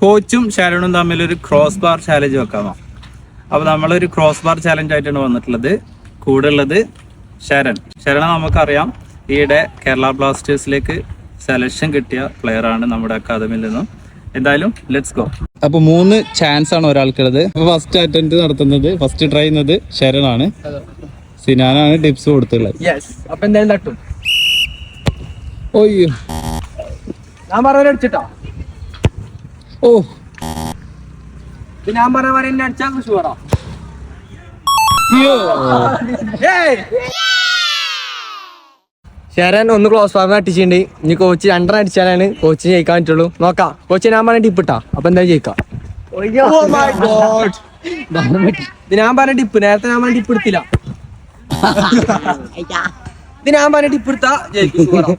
കോച്ചും ഷാരോണും തമ്മിൽ ഒരു cross bar challenge വെക്കാമോ? അപ്പൊ നമ്മളൊരു ക്രോസ് ബാർ ചാലഞ്ച് ആയിട്ടാണ് വന്നിട്ടുള്ളത്. കൂടെ ഉള്ളത് ശരണ നമുക്കറിയാം, ഈയിടെ കേരള ബ്ലാസ്റ്റേഴ്സിലേക്ക് സെലക്ഷൻ കിട്ടിയ പ്ലെയർ ആണ് നമ്മുടെ അക്കാദമിയിൽ നിന്നും. എന്തായാലും ലെറ്റ്സ് ഗോ. അപ്പൊ 3 ചാൻസ് ആണ് ഒരാൾക്കുള്ളത്. ഫസ്റ്റ് അറ്റംപ്റ്റ് നടത്തുന്നത്, ഫസ്റ്റ് ട്രൈ ചെയ്യുന്നത് ശരണാണ്. സിനാനാണ് ടിപ്സ് കൊടുത്തുള്ളത്. അപ്പൊ എന്തായാലും തട്ടും. ഓയ്യോ, ഞാൻ പറഞ്ഞടിച്ചിട്ടാ. ഓ ഞാൻ പറഞ്ഞ പോലെ എന്നെ അടിച്ചാ ഷുവറാ. ശരൺ ഒന്ന് ക്ലോസ് ഫാർമ അടിച്ചിട്ടുണ്ട്. ഇനി കോച്ച് 2 അടിച്ചാലാണ് കോച്ച് ജയിക്കാൻ പറ്റുള്ളൂ. നോക്കാം. കോച്ച് ഞാൻ പറഞ്ഞ ടിപ്പ് ഇട്ടാ, അപ്പൊ എന്തായാലും ജയിക്കാം. ഇത് ഞാൻ പറഞ്ഞ ടിപ്പ്, നേരത്തെ ഞാൻ പറഞ്ഞ ടിപ്പ് എടുത്തില്ല. ഇത് ഞാൻ പറഞ്ഞ ടിപ്പ് എടുത്താ ജയിക്കും.